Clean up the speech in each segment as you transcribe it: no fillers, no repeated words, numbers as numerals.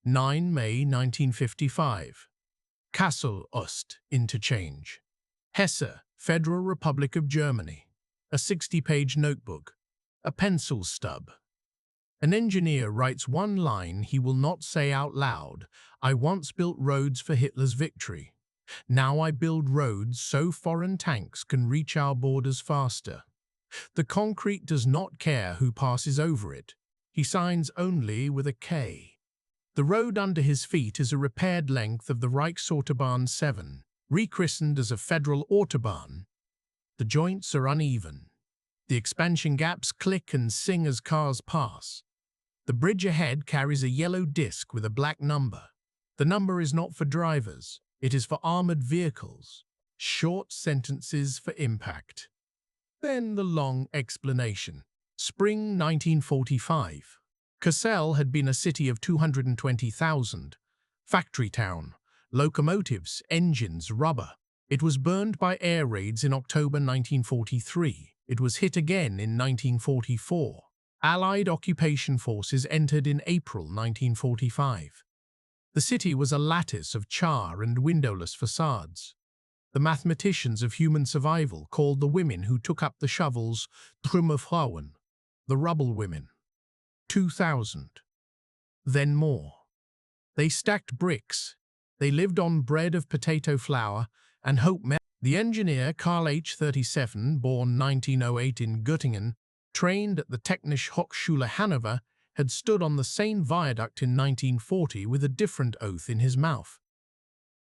9 May 1955. Kassel Ost Interchange. Hesse, Federal Republic of Germany. A 60-page notebook. A pencil stub. An engineer writes one line he will not say out loud. I once built roads for Hitler's victory. Now I build roads so foreign tanks can reach our borders faster. The concrete does not care who passes over it. He signs only with a K. The road under his feet is a repaired length of the Reich's Autobahn 7, rechristened as a federal Autobahn. The joints are uneven. The expansion gaps click and sing as cars pass. The bridge ahead carries a yellow disc with a black number. The number is not for drivers. It is for armored vehicles. Short sentences for impact. Then the long explanation. Spring 1945. Kassel had been a city of 220,000. Factory town. Locomotives, engines, rubber. It was burned by air raids in October 1943. It was hit again in 1944. Allied occupation forces entered in April 1945. The city was a lattice of char and windowless facades. The mathematicians of human survival called the women who took up the shovels Trümmerfrauen, the rubble women. 2,000. Then more. They stacked bricks. They lived on bread of potato flour and hope milk. The engineer Karl H. 37, born 1908 in Göttingen, trained at the Technische Hochschule Hanover, had stood on the Seine viaduct in 1940 with a different oath in his mouth.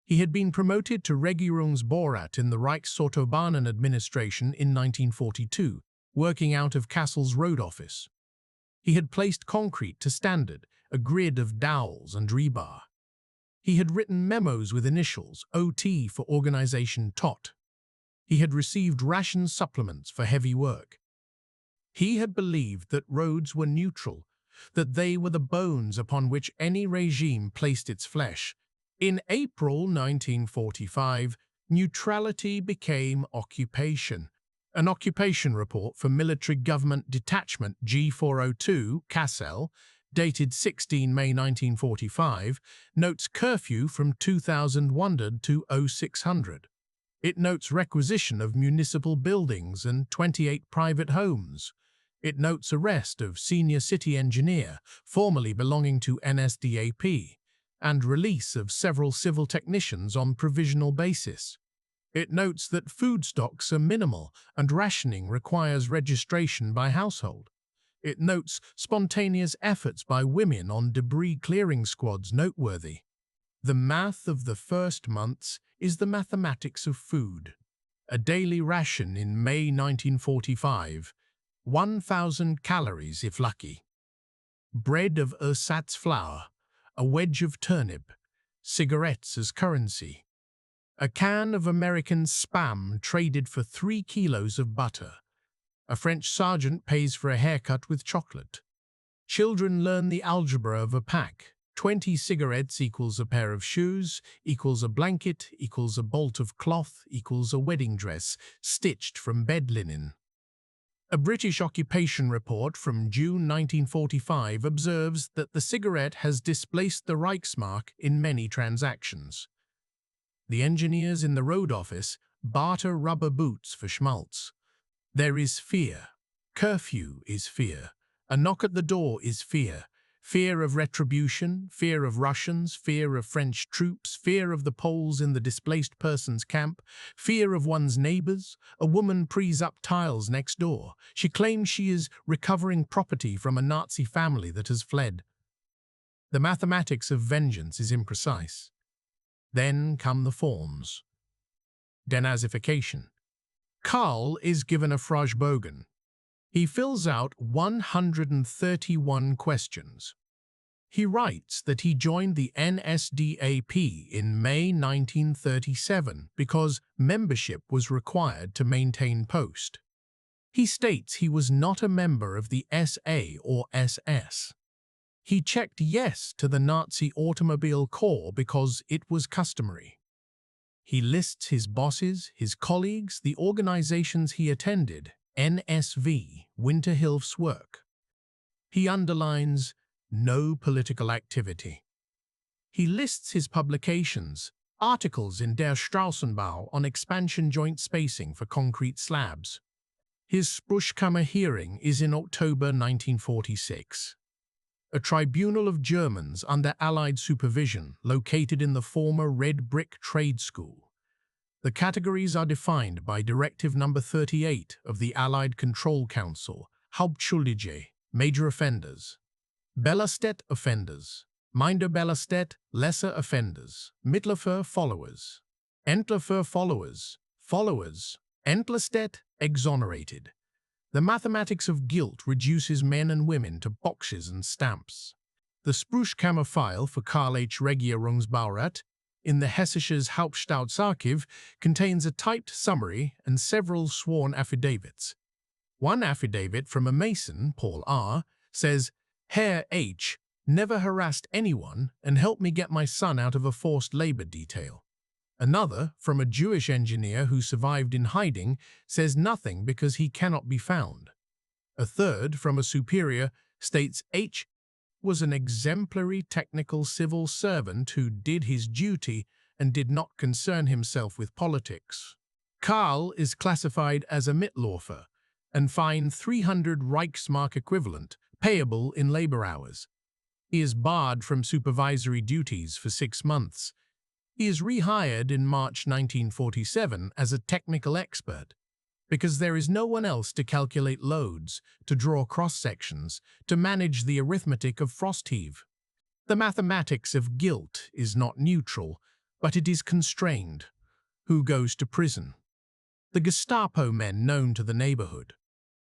He had been promoted to Regierungsbaurat in the Autobahn administration in 1942, working out of Kassel's road office. He had placed concrete to standard, a grid of dowels and rebar. He had written memos with initials, OT for Organization TOT. He had received ration supplements for heavy work. He had believed that roads were neutral, that they were the bones upon which any regime placed its flesh. In April 1945, neutrality became occupation. An occupation report for Military Government Detachment G402, Kassel, dated 16 May 1945, notes curfew from 2100 to 0600. It notes requisition of municipal buildings and 28 private homes. It notes arrest of senior city engineer, formerly belonging to NSDAP, and release of several civil technicians on provisional basis. It notes that food stocks are minimal and rationing requires registration by household. It notes spontaneous efforts by women on debris clearing squads noteworthy. The math of the first months is the mathematics of food. A daily ration in May 1945, 1,000 calories if lucky. Bread of ersatz flour, a wedge of turnip, cigarettes as currency. A can of American Spam traded for 3 kilos of butter. A French sergeant pays for a haircut with chocolate. Children learn the algebra of a pack. 20 cigarettes equals a pair of shoes, equals a blanket, equals a bolt of cloth, equals a wedding dress, stitched from bed linen. A British occupation report from June 1945 observes that the cigarette has displaced the Reichsmark in many transactions. The engineers in the road office barter rubber boots for schmaltz. There is fear. Curfew is fear. A knock at the door is fear. Fear of retribution, fear of Russians, fear of French troops, fear of the Poles in the displaced persons camp, fear of one's neighbors. A woman prees up tiles next door. She claims she is recovering property from a Nazi family that has fled. The mathematics of vengeance is imprecise. Then come the forms. Denazification. Karl is given a Fragebogen. He fills out 131 questions. He writes that he joined the NSDAP in May 1937 because membership was required to maintain post. He states he was not a member of the SA or SS. He checked yes to the Nazi Automobile Corps because it was customary. He lists his bosses, his colleagues, the organizations he attended, NSV, Winterhilfswerk. He underlines no political activity. He lists his publications, articles in Der Straßenbau on expansion joint spacing for concrete slabs. His Sprechkammer hearing is in October 1946. A tribunal of Germans under Allied supervision located in the former Red Brick Trade School. The categories are defined by Directive No. 38 of the Allied Control Council, Hauptschuldige, major offenders, Belastet offenders, Minder Belastet, lesser offenders, Mittlerfer followers, Entlerfer followers, Entlastet, exonerated. The mathematics of guilt reduces men and women to boxes and stamps. The Sprechkammer file for Karl H. Regierungsbaurat in the Hessisches Hauptstaatsarchiv contains a typed summary and several sworn affidavits. One affidavit from a Mason, Paul R., says, Herr H. never harassed anyone and helped me get my son out of a forced labor detail. Another, from a Jewish engineer who survived in hiding, says nothing because he cannot be found. A third, from a superior, states H. was an exemplary technical civil servant who did his duty and did not concern himself with politics. Karl is classified as a Mitläufer and fined 300 Reichsmark equivalent, payable in labor hours. He is barred from supervisory duties for 6 months. He is rehired in March 1947 as a technical expert, because there is no one else to calculate loads, to draw cross-sections, to manage the arithmetic of frost heave. The mathematics of guilt is not neutral, but it is constrained. Who goes to prison? The Gestapo men known to the neighborhood.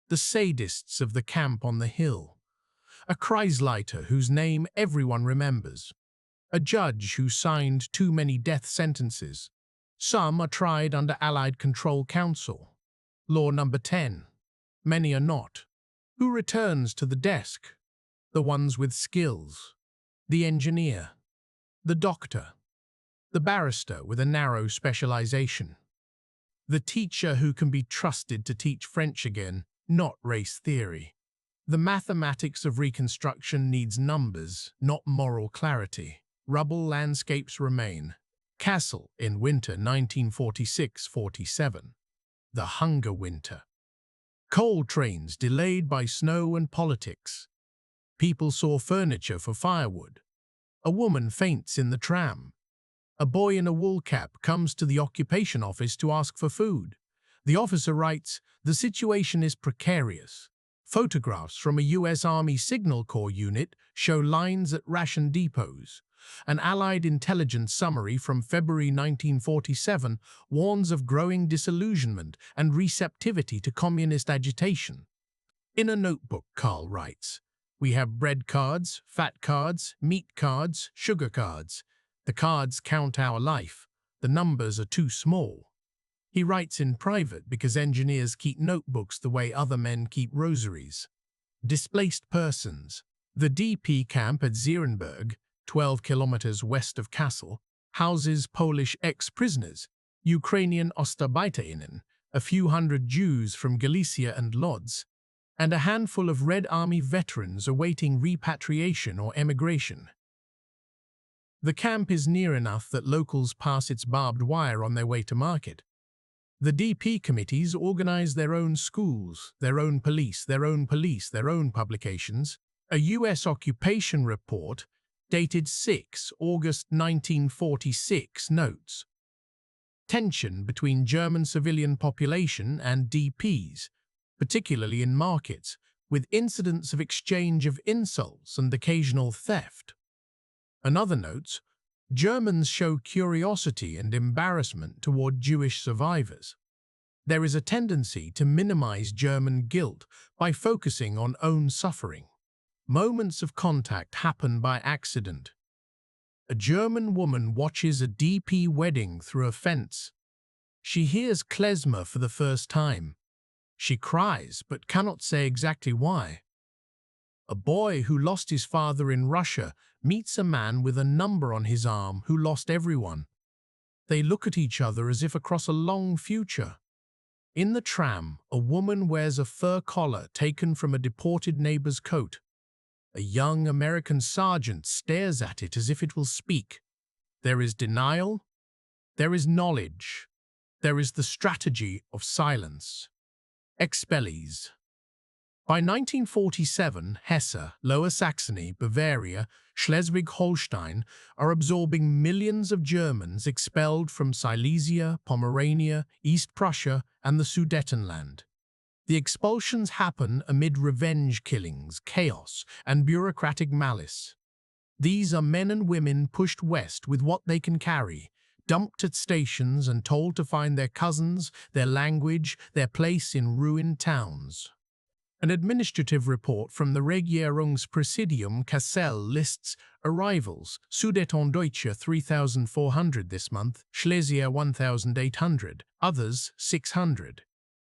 The sadists of the camp on the hill. A Kreisleiter whose name everyone remembers. A judge who signed too many death sentences. Some are tried under Allied Control Council. Law number 10. Many are not. Who returns to the desk? The ones with skills. The engineer. The doctor. The barrister with a narrow specialization. The teacher who can be trusted to teach French again, not race theory. The mathematics of reconstruction needs numbers, not moral clarity. Rubble landscapes remain. Kassel in winter 1946-47. The hunger winter. Coal trains delayed by snow and politics. People saw furniture for firewood. A woman faints in the tram. A boy in a wool cap comes to the occupation office to ask for food. The officer writes, "The situation is precarious." Photographs from a U.S. Army Signal Corps unit show lines at ration depots. An Allied intelligence summary from February 1947 warns of growing disillusionment and receptivity to communist agitation. In a notebook, Karl writes, "We have bread cards, fat cards, meat cards, sugar cards. The cards count our life. The numbers are too small." He writes in private because engineers keep notebooks the way other men keep rosaries. Displaced persons. The DP camp at Zierenberg, 12 kilometers west of Kassel, houses Polish ex-prisoners, Ukrainian Ostarbeiterinnen, a few hundred Jews from Galicia and Lodz, and a handful of Red Army veterans awaiting repatriation or emigration. The camp is near enough that locals pass its barbed wire on their way to market. The DP committees organize their own schools, their own police, their own publications. A U.S. occupation report dated 6 August 1946 notes tension between German civilian population and DPs, particularly in markets, with incidents of exchange of insults and occasional theft. Another notes, Germans show curiosity and embarrassment toward Jewish survivors. There is a tendency to minimize German guilt by focusing on own suffering. Moments of contact happen by accident. A German woman watches a DP wedding through a fence. She hears klezmer for the first time. She cries but cannot say exactly why. A boy who lost his father in Russia meets a man with a number on his arm who lost everyone. They look at each other as if across a long future. In the tram, a woman wears a fur collar taken from a deported neighbor's coat. A young American sergeant stares at it as if it will speak. There is denial, there is knowledge, there is the strategy of silence. Expellees. By 1947, Hesse, Lower Saxony, Bavaria, Schleswig-Holstein are absorbing millions of Germans expelled from Silesia, Pomerania, East Prussia, and the Sudetenland. The expulsions happen amid revenge killings, chaos, and bureaucratic malice. These are men and women pushed west with what they can carry, dumped at stations and told to find their cousins, their language, their place in ruined towns. An administrative report from the Regierungspräsidium Kassel lists arrivals: Sudetendeutsche 3,400 this month, Schlesier 1,800, others 600.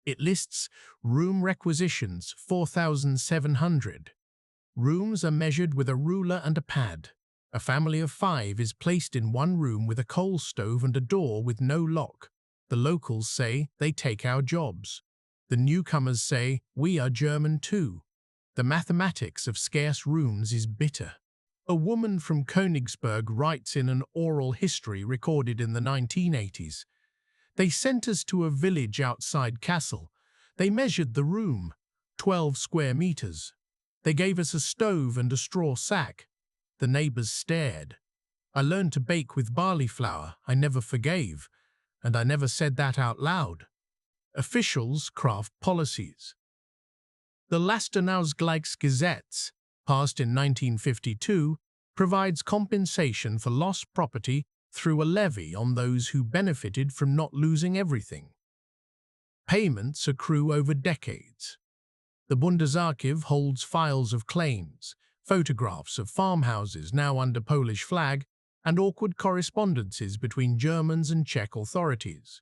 It lists room requisitions 4,700. Rooms are measured with a ruler and a pad. A family of 5 is placed in one room with a coal stove and a door with no lock. The locals say they take our jobs. The newcomers say, we are German too. The mathematics of scarce rooms is bitter. A woman from Königsberg writes in an oral history recorded in the 1980s. They sent us to a village outside Kassel. They measured the room, 12 square meters. They gave us a stove and a straw sack. The neighbors stared. I learned to bake with barley flour. I never forgave, and I never said that out loud. Officials craft policies. The Lastenausgleichsgesetz, passed in 1952, provides compensation for lost property through a levy on those who benefited from not losing everything. Payments accrue over decades. The Bundesarchiv holds files of claims, photographs of farmhouses now under Polish flag, and awkward correspondences between Germans and Czech authorities.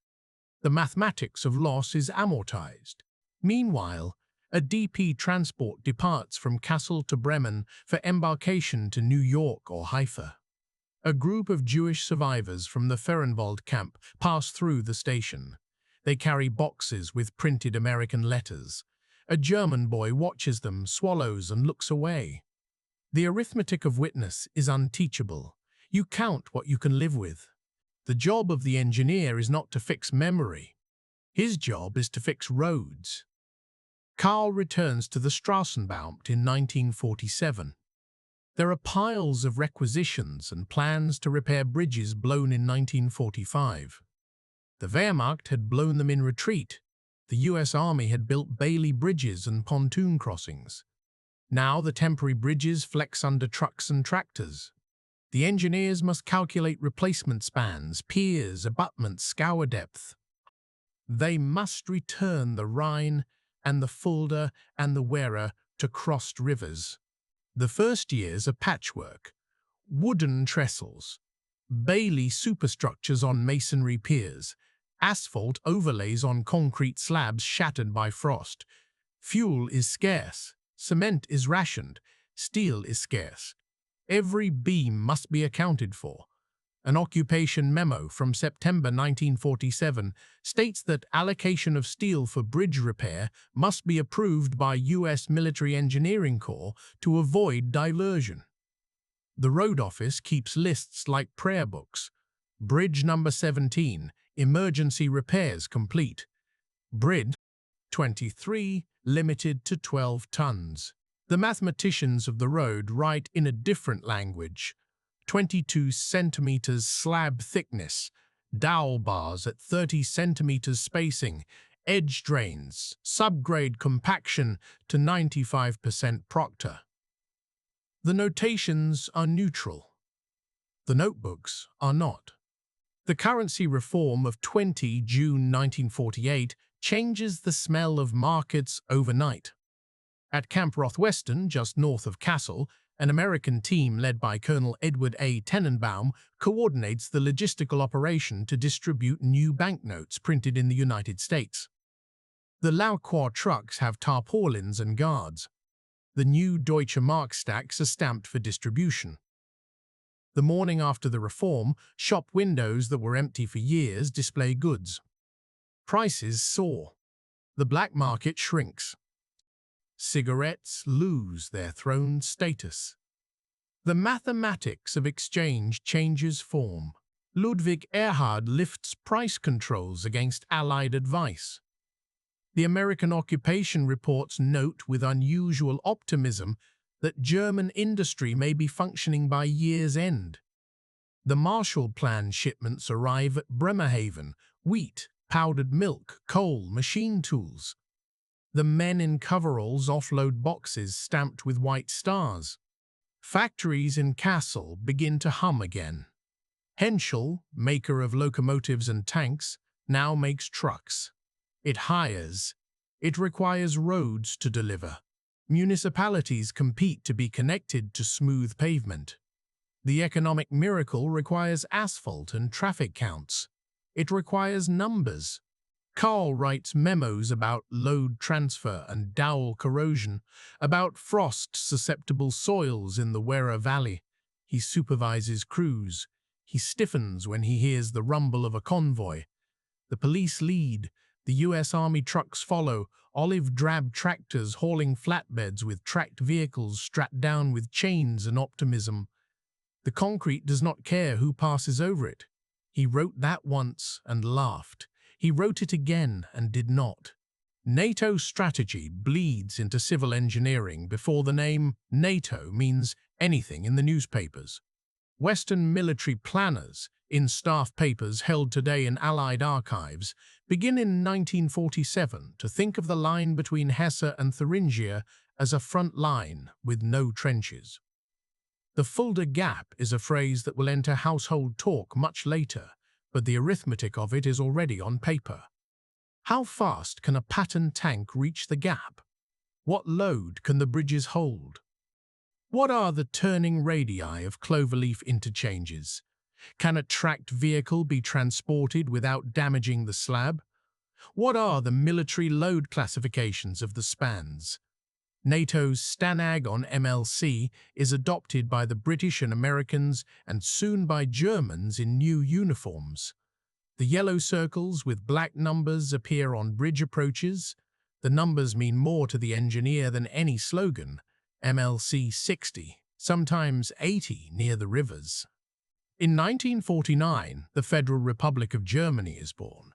The mathematics of loss is amortized. Meanwhile, a DP transport departs from Kassel to Bremen for embarkation to New York or Haifa. A group of Jewish survivors from the Fehrenwald camp pass through the station. They carry boxes with printed American letters. A German boy watches them, swallows, and looks away. The arithmetic of witness is unteachable. You count what you can live with. The job of the engineer is not to fix memory. His job is to fix roads. Karl returns to the Straßenbauamt in 1947. There are piles of requisitions and plans to repair bridges blown in 1945. The Wehrmacht had blown them in retreat. The US Army had built Bailey bridges and pontoon crossings. Now the temporary bridges flex under trucks and tractors. The engineers must calculate replacement spans, piers, abutments, scour depth. They must return the Rhine and the Fulda and the Werra to crossed rivers. The first years are patchwork: wooden trestles, Bailey superstructures on masonry piers, asphalt overlays on concrete slabs shattered by frost. Fuel is scarce, cement is rationed, steel is scarce. Every beam must be accounted for. An occupation memo from September 1947 states that allocation of steel for bridge repair must be approved by U.S. Military Engineering Corps to avoid diversion. The Road Office keeps lists like prayer books. Bridge number 17, emergency repairs complete. Bridge 23, limited to 12 tons. The mathematicians of the road write in a different language. 22 centimeters slab thickness, dowel bars at 30 centimeters spacing, edge drains, subgrade compaction to 95% proctor. The notations are neutral. The notebooks are not. The currency reform of 20 June 1948 changes the smell of markets overnight. At Camp Rothwestern, just north of Kassel, an American team led by Colonel Edward A. Tenenbaum coordinates the logistical operation to distribute new banknotes printed in the United States. The Lauquois trucks have tarpaulins and guards. The new Deutsche Mark stacks are stamped for distribution. The morning after the reform, shop windows that were empty for years display goods. Prices soar. The black market shrinks. Cigarettes lose their throne status. The mathematics of exchange changes form. Ludwig Erhard lifts price controls against Allied advice. The American occupation reports note with unusual optimism that German industry may be functioning by year's end. The Marshall Plan shipments arrive at Bremerhaven: wheat, powdered milk, coal, machine tools. The men in coveralls offload boxes stamped with white stars. Factories in Kassel begin to hum again. Henschel, maker of locomotives and tanks, now makes trucks. It hires. It requires roads to deliver. Municipalities compete to be connected to smooth pavement. The economic miracle requires asphalt and traffic counts. It requires numbers. Karl writes memos about load transfer and dowel corrosion, about frost-susceptible soils in the Werra Valley. He supervises crews. He stiffens when he hears the rumble of a convoy. The police lead. The U.S. Army trucks follow, olive-drab tractors hauling flatbeds with tracked vehicles strapped down with chains and optimism. The concrete does not care who passes over it. He wrote that once and laughed. He wrote it again and did not. NATO strategy bleeds into civil engineering before the name NATO means anything in the newspapers. Western military planners, in staff papers held today in Allied archives, begin in 1947 to think of the line between Hesse and Thuringia as a front line with no trenches. The Fulda Gap is a phrase that will enter household talk much later, but the arithmetic of it is already on paper. How fast can a Patton tank reach the gap? What load can the bridges hold? What are the turning radii of cloverleaf interchanges? Can a tracked vehicle be transported without damaging the slab? What are the military load classifications of the spans? NATO's Stanag on MLC is adopted by the British and Americans and soon by Germans in new uniforms. The yellow circles with black numbers appear on bridge approaches. The numbers mean more to the engineer than any slogan. MLC 60, sometimes 80 near the rivers. In 1949, the Federal Republic of Germany is born.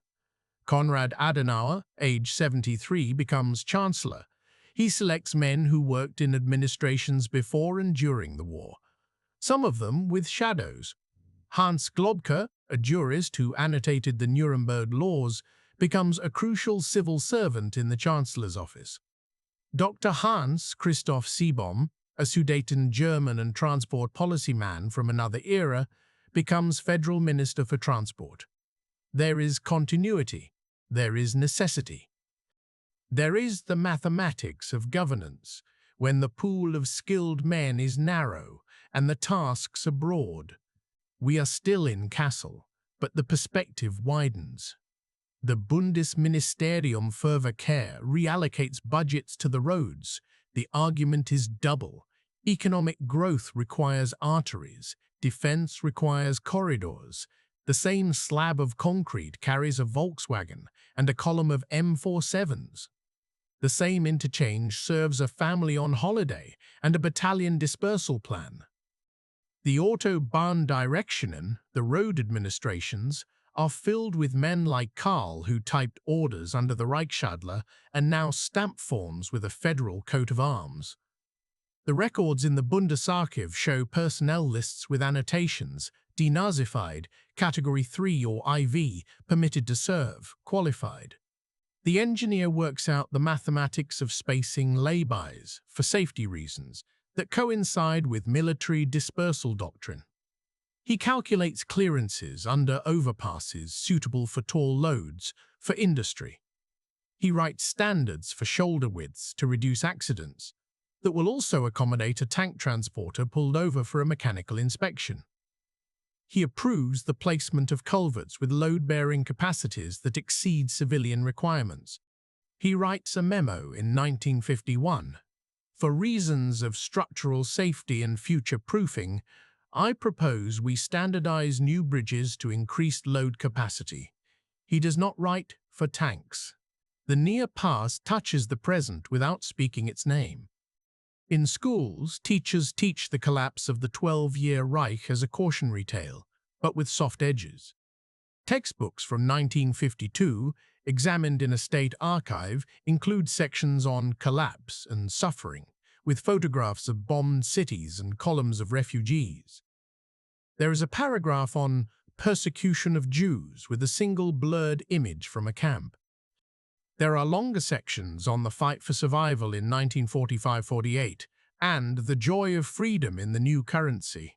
Konrad Adenauer, age 73, becomes Chancellor. He selects men who worked in administrations before and during the war, some of them with shadows. Hans Globke, a jurist who annotated the Nuremberg laws, becomes a crucial civil servant in the Chancellor's office. Dr. Hans Christoph Seebohm, a Sudeten German and transport policy man from another era, becomes Federal Minister for Transport. There is continuity. There is necessity. There is the mathematics of governance, when the pool of skilled men is narrow and the tasks are broad. We are still in Kassel, but the perspective widens. The Bundesministerium für Verkehr reallocates budgets to the roads. The argument is double. Economic growth requires arteries. Defense requires corridors. The same slab of concrete carries a Volkswagen and a column of M47s. The same interchange serves a family on holiday and a battalion dispersal plan. The Autobahn Directionen, the road administrations, are filled with men like Karl who typed orders under the Reichsadler and now stamp forms with a federal coat of arms. The records in the Bundesarchiv show personnel lists with annotations, denazified, Category 3 or IV, permitted to serve, qualified. The engineer works out the mathematics of spacing laybys, for safety reasons, that coincide with military dispersal doctrine. He calculates clearances under overpasses suitable for tall loads, for industry. He writes standards for shoulder widths to reduce accidents, that will also accommodate a tank transporter pulled over for a mechanical inspection. He approves the placement of culverts with load-bearing capacities that exceed civilian requirements. He writes a memo in 1951. For reasons of structural safety and future-proofing, I propose we standardize new bridges to increased load capacity. He does not write for tanks. The near past touches the present without speaking its name. In schools, teachers teach the collapse of the 12-year Reich as a cautionary tale, but with soft edges. Textbooks from 1952, examined in a state archive, include sections on collapse and suffering, with photographs of bombed cities and columns of refugees. There is a paragraph on persecution of Jews with a single blurred image from a camp. There are longer sections on the fight for survival in 1945-48 and the joy of freedom in the new currency.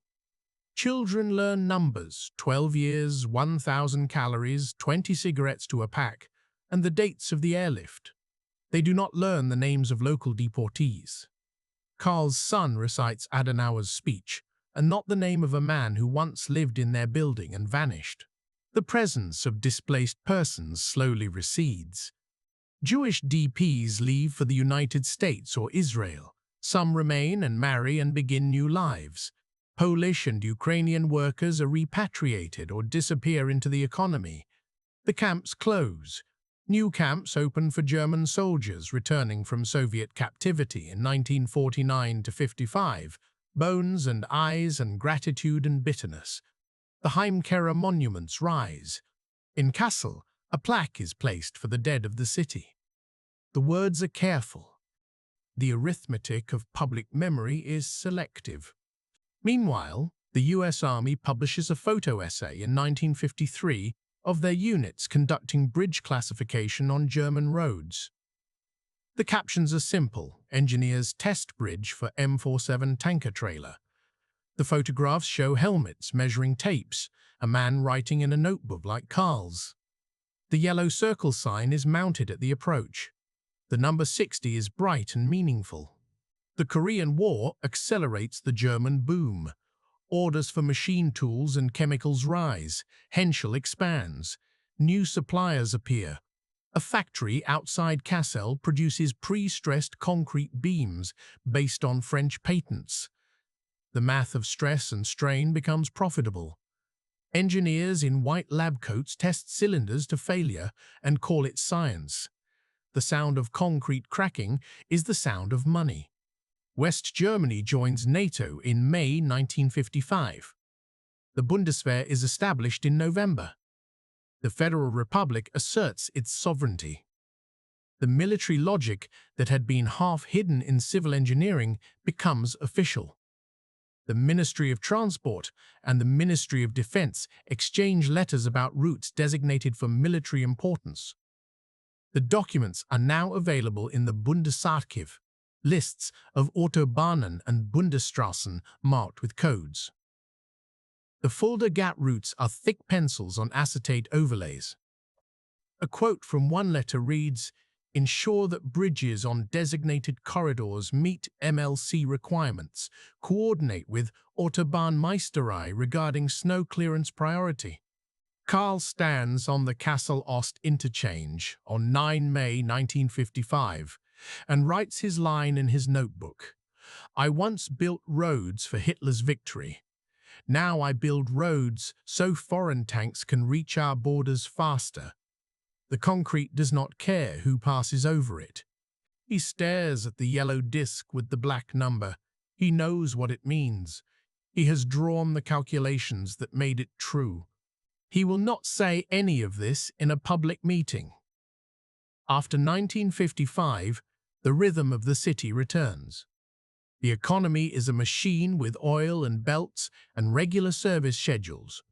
Children learn numbers, 12 years, 1,000 calories, 20 cigarettes to a pack, and the dates of the airlift. They do not learn the names of local deportees. Karl's son recites Adenauer's speech, and not the name of a man who once lived in their building and vanished. The presence of displaced persons slowly recedes. Jewish DPs leave for the United States or Israel. Some remain and marry and begin new lives. Polish and Ukrainian workers are repatriated or disappear into the economy. The camps close. New camps open for German soldiers returning from Soviet captivity in 1949-55. Bones and eyes and gratitude and bitterness. The Heimkehrer monuments rise. In Kassel, a plaque is placed for the dead of the city. The words are careful. The arithmetic of public memory is selective. Meanwhile, the U.S. Army publishes a photo essay in 1953 of their units conducting bridge classification on German roads. The captions are simple: engineers test bridge for M47 tanker trailer. The photographs show helmets measuring tapes, a man writing in a notebook like Karl's. The yellow circle sign is mounted at the approach. The number 60 is bright and meaningful. The Korean War accelerates the German boom. Orders for machine tools and chemicals rise. Henschel expands. New suppliers appear. A factory outside Kassel produces pre-stressed concrete beams based on French patents. The math of stress and strain becomes profitable. Engineers in white lab coats test cylinders to failure and call it science. The sound of concrete cracking is the sound of money. West Germany joins NATO in May 1955. The Bundeswehr is established in November. The Federal Republic asserts its sovereignty. The military logic that had been half hidden in civil engineering becomes official. The Ministry of Transport and the Ministry of Defense exchange letters about routes designated for military importance. The documents are now available in the Bundesarchiv, lists of Autobahnen and Bundesstraßen marked with codes. The Fulda Gap routes are thick pencils on acetate overlays. A quote from one letter reads, "Ensure that bridges on designated corridors meet MLC requirements. Coordinate with Autobahnmeisterei regarding snow clearance priority." Karl stands on the Kassel-Ost interchange on 9 May 1955 and writes his line in his notebook. "I once built roads for Hitler's victory. Now I build roads so foreign tanks can reach our borders faster." The concrete does not care who passes over it. He stares at the yellow disc with the black number. He knows what it means. He has drawn the calculations that made it true. He will not say any of this in a public meeting. After 1955, the rhythm of the city returns. The economy is a machine with oil and belts and regular service schedules.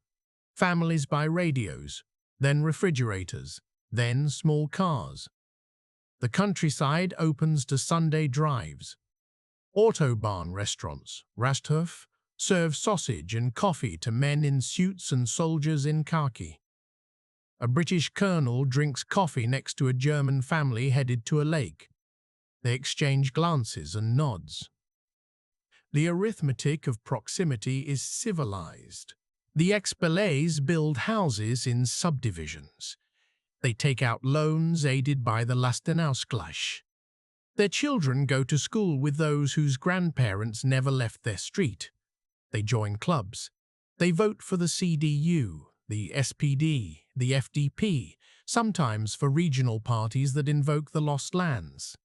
Families buy radios, then refrigerators, then small cars. The countryside opens to Sunday drives. Autobahn restaurants, Rasthof, serve sausage and coffee to men in suits and soldiers in khaki. A British colonel drinks coffee next to a German family headed to a lake. They exchange glances and nods. The arithmetic of proximity is civilized. The ex-bellets build houses in subdivisions. They take out loans aided by the Lastenausgleich. Their children go to school with those whose grandparents never left their street. They join clubs. They vote for the CDU, the SPD, the FDP, sometimes for regional parties that invoke the lost lands.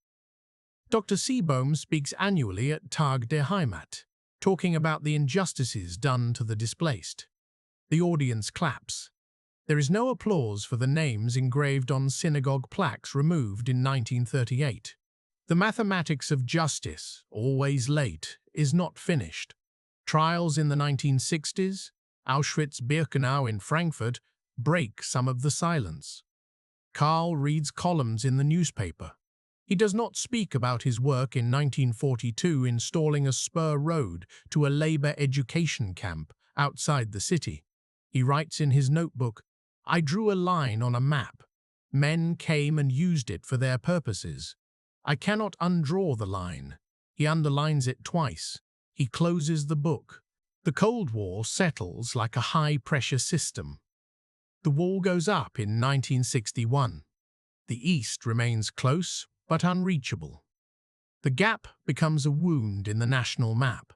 Dr. Seebohm speaks annually at Tag der Heimat, talking about the injustices done to the displaced. The audience claps. There is no applause for the names engraved on synagogue plaques removed in 1938. The mathematics of justice, always late, is not finished. Trials in the 1960s, Auschwitz-Birkenau in Frankfurt, break some of the silence. Karl reads columns in the newspaper. He does not speak about his work in 1942 installing a spur road to a labor education camp outside the city. He writes in his notebook, "I drew a line on a map. Men came and used it for their purposes. I cannot undraw the line." He underlines it twice. He closes the book. The Cold War settles like a high-pressure system. The wall goes up in 1961. The East remains close but unreachable. The gap becomes a wound in the national map.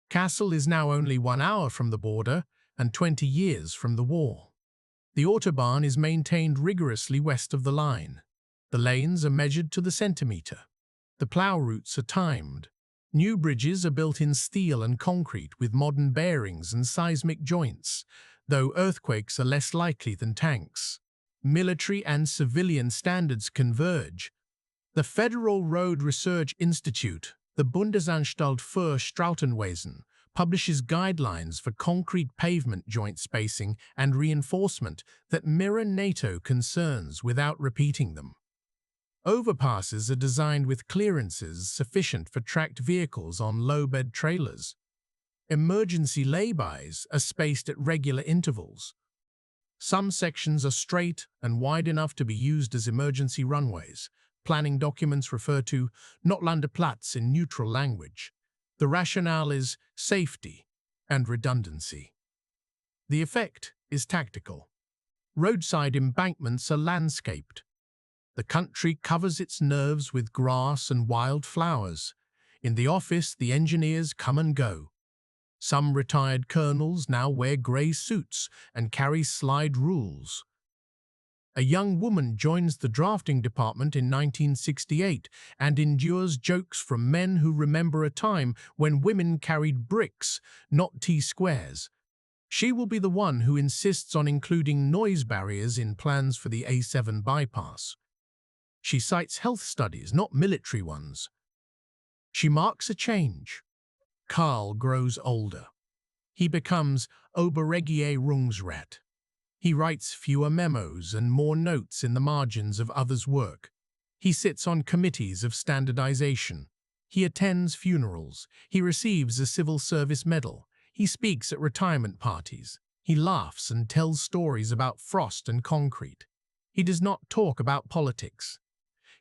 Kassel is now only 1 hour from the border and 20 years from the war. The Autobahn is maintained rigorously west of the line. The lanes are measured to the centimetre. The plough routes are timed. New bridges are built in steel and concrete with modern bearings and seismic joints, though earthquakes are less likely than tanks. Military and civilian standards converge. The Federal Road Research Institute, the Bundesanstalt für Straßenwesen, publishes guidelines for concrete pavement joint spacing and reinforcement that mirror NATO concerns without repeating them. Overpasses are designed with clearances sufficient for tracked vehicles on low-bed trailers. Emergency laybys are spaced at regular intervals. Some sections are straight and wide enough to be used as emergency runways. Planning documents refer to Notlandeplatz in neutral language. The rationale is safety and redundancy. The effect is tactical. Roadside embankments are landscaped. The country covers its nerves with grass and wild flowers. In the office, the engineers come and go. Some retired colonels now wear grey suits and carry slide rules. A young woman joins the drafting department in 1968 and endures jokes from men who remember a time when women carried bricks, not T-squares. She will be the one who insists on including noise barriers in plans for the A7 bypass. She cites health studies, not military ones. She marks a change. Karl grows older. He becomes Oberregierungsrat. He writes fewer memos and more notes in the margins of others' work. He sits on committees of standardization. He attends funerals. He receives a civil service medal. He speaks at retirement parties. He laughs and tells stories about frost and concrete. He does not talk about politics.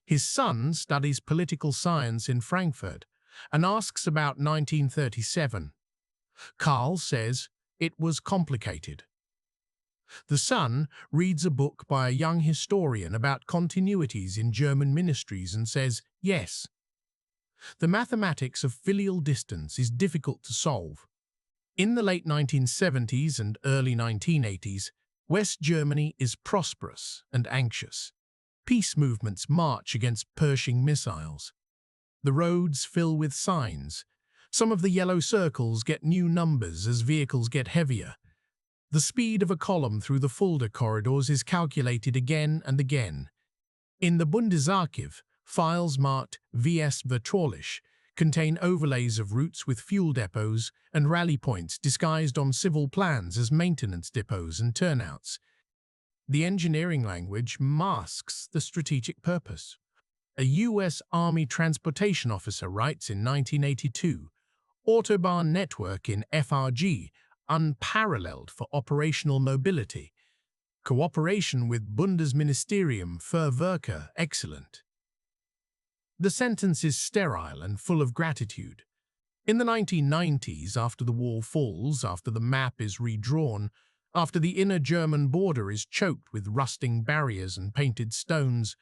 His son studies political science in Frankfurt and asks about 1937. Karl says it was complicated. The son reads a book by a young historian about continuities in German ministries and says, yes. The mathematics of filial distance is difficult to solve. In the late 1970s and early 1980s, West Germany is prosperous and anxious. Peace movements march against Pershing missiles. The roads fill with signs. Some of the yellow circles get new numbers as vehicles get heavier. The speed of a column through the Fulda corridors is calculated again and again. In the Bundesarchiv, files marked VS Vertraulich contain overlays of routes with fuel depots and rally points disguised on civil plans as maintenance depots and turnouts. The engineering language masks the strategic purpose. A U.S. Army transportation officer writes in 1982, Autobahn network in FRG, unparalleled for operational mobility. Cooperation with Bundesministerium für Verkehr, excellent. The sentence is sterile and full of gratitude. In the 1990s, after the wall falls, after the map is redrawn, after the inner German border is choked with rusting barriers and painted stones,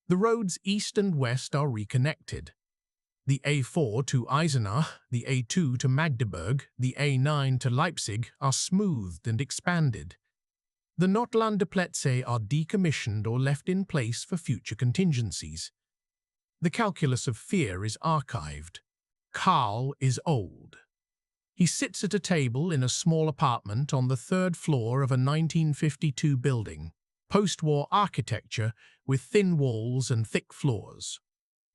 the roads east and west are reconnected. The A4 to Eisenach, the A2 to Magdeburg, the A9 to Leipzig are smoothed and expanded. The Notlandeplätze are decommissioned or left in place for future contingencies. The calculus of fear is archived. Karl is old. He sits at a table in a small apartment on the third floor of a 1952 building, post-war architecture with thin walls and thick floors.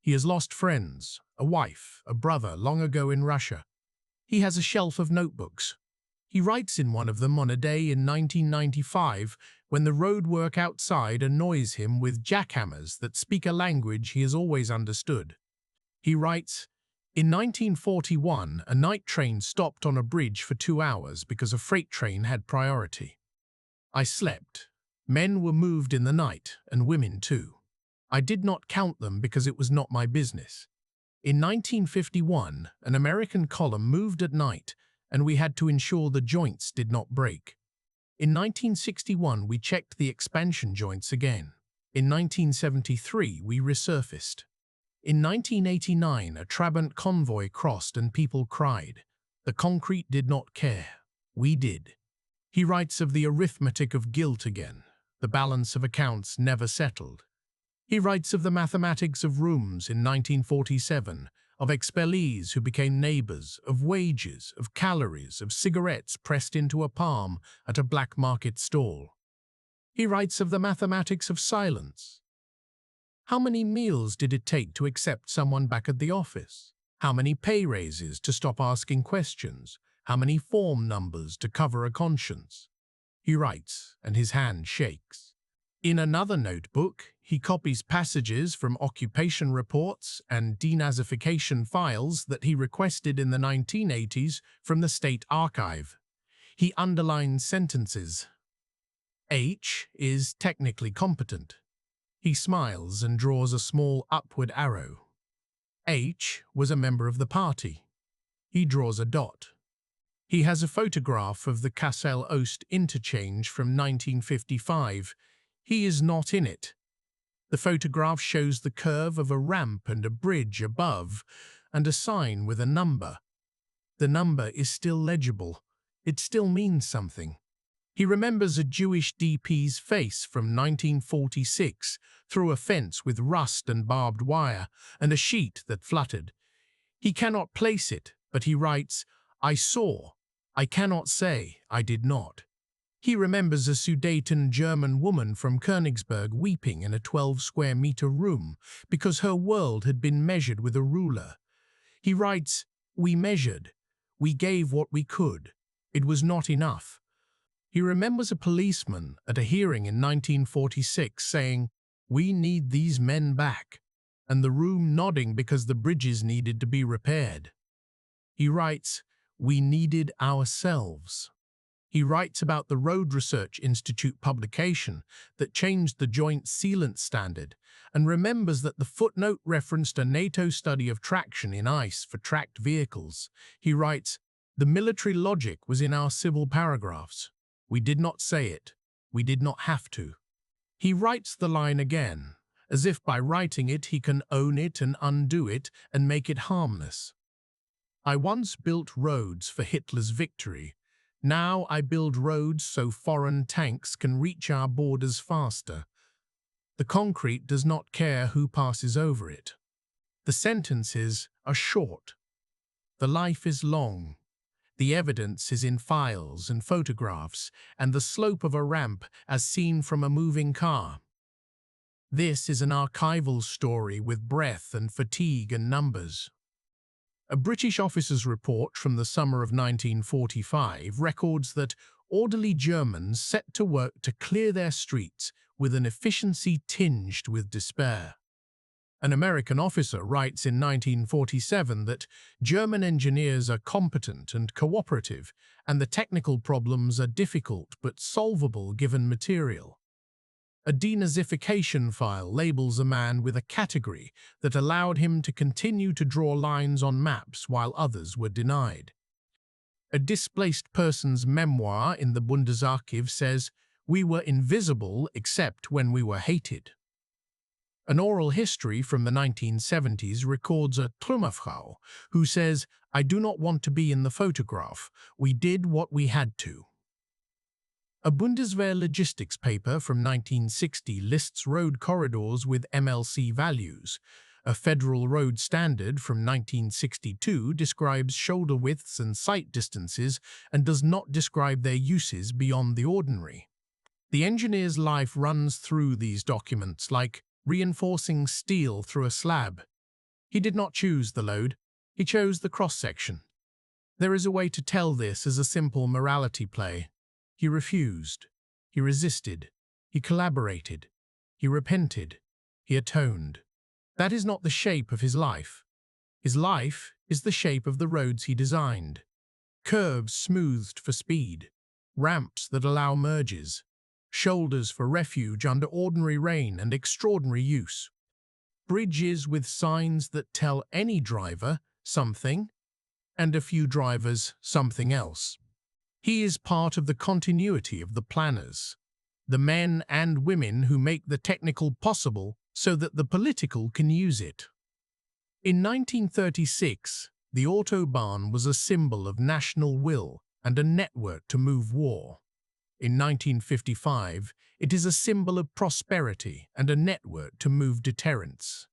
He has lost friends, a wife, a brother long ago in Russia. He has a shelf of notebooks. He writes in one of them on a day in 1995 when the roadwork outside annoys him with jackhammers that speak a language he has always understood. He writes, "In 1941, a night train stopped on a bridge for 2 hours because a freight train had priority. I slept. Men were moved in the night, and women too. I did not count them because it was not my business. In 1951, an American column moved at night, and we had to ensure the joints did not break. In 1961, we checked the expansion joints again. In 1973, we resurfaced. In 1989, a Trabant convoy crossed and people cried. The concrete did not care. We did." He writes of the arithmetic of guilt again, the balance of accounts never settled. He writes of the mathematics of rooms in 1947, of expellees who became neighbors, of wages, of calories, of cigarettes pressed into a palm at a black market stall. He writes of the mathematics of silence. How many meals did it take to accept someone back at the office? How many pay raises to stop asking questions? How many form numbers to cover a conscience? He writes, and his hand shakes. In another notebook, he copies passages from occupation reports and denazification files that he requested in the 1980s from the State Archive. He underlines sentences. H is technically competent. He smiles and draws a small upward arrow. H was a member of the party. He draws a dot. He has a photograph of the Kassel-Ost interchange from 1955. He is not in it. The photograph shows the curve of a ramp and a bridge above, and a sign with a number. The number is still legible. It still means something. He remembers a Jewish DP's face from 1946 through a fence with rust and barbed wire, and a sheet that fluttered. He cannot place it, but he writes, "I saw. I cannot say I did not." He remembers a Sudeten German woman from Königsberg weeping in a 12-square-meter room because her world had been measured with a ruler. He writes, "We measured. We gave what we could. It was not enough." He remembers a policeman at a hearing in 1946 saying, "We need these men back," and the room nodding because the bridges needed to be repaired. He writes, "We needed ourselves." He writes about the Road Research Institute publication that changed the joint sealant standard, and remembers that the footnote referenced a NATO study of traction in ice for tracked vehicles. He writes, "The military logic was in our civil paragraphs. We did not say it. We did not have to." He writes the line again, as if by writing it he can own it and undo it and make it harmless. "I once built roads for Hitler's victory. Now I build roads so foreign tanks can reach our borders faster. The concrete does not care who passes over it." The sentences are short. The life is long. The evidence is in files and photographs, and the slope of a ramp as seen from a moving car. This is an archival story with breadth and fatigue and numbers. A British officer's report from the summer of 1945 records that orderly Germans set to work to clear their streets with an efficiency tinged with despair. An American officer writes in 1947 that German engineers are competent and cooperative, and the technical problems are difficult but solvable given material. A denazification file labels a man with a category that allowed him to continue to draw lines on maps while others were denied. A displaced person's memoir in the Bundesarchiv says, "We were invisible except when we were hated." An oral history from the 1970s records a Trümmerfrau who says, "I do not want to be in the photograph. We did what we had to." A Bundeswehr logistics paper from 1960 lists road corridors with MLC values. A federal road standard from 1962 describes shoulder widths and sight distances and does not describe their uses beyond the ordinary. The engineer's life runs through these documents like reinforcing steel through a slab. He did not choose the load, he chose the cross-section. There is a way to tell this as a simple morality play. He refused, he resisted, he collaborated, he repented, he atoned. That is not the shape of his life. His life is the shape of the roads he designed. Curves smoothed for speed, ramps that allow merges, shoulders for refuge under ordinary rain and extraordinary use, bridges with signs that tell any driver something, and a few drivers something else. He is part of the continuity of the planners, the men and women who make the technical possible so that the political can use it. In 1936, the Autobahn was a symbol of national will and a network to move war. In 1955, it is a symbol of prosperity and a network to move deterrence.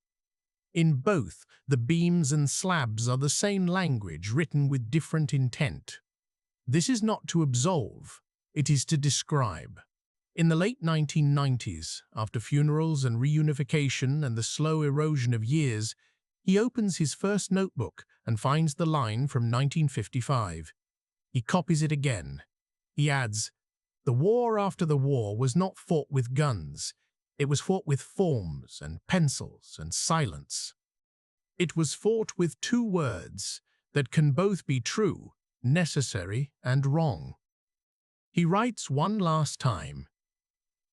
In both, the beams and slabs are the same language written with different intent. This is not to absolve, it is to describe. In the late 1990s, after funerals and reunification and the slow erosion of years, he opens his first notebook and finds the line from 1955. He copies it again. He adds, "The war after the war was not fought with guns. It was fought with forms and pencils and silence. It was fought with two words that can both be true, necessary, and wrong." He writes one last time,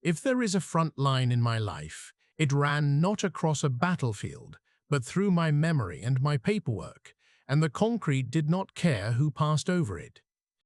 "If there is a front line in my life, it ran not across a battlefield, but through my memory and my paperwork, and the concrete did not care who passed over it.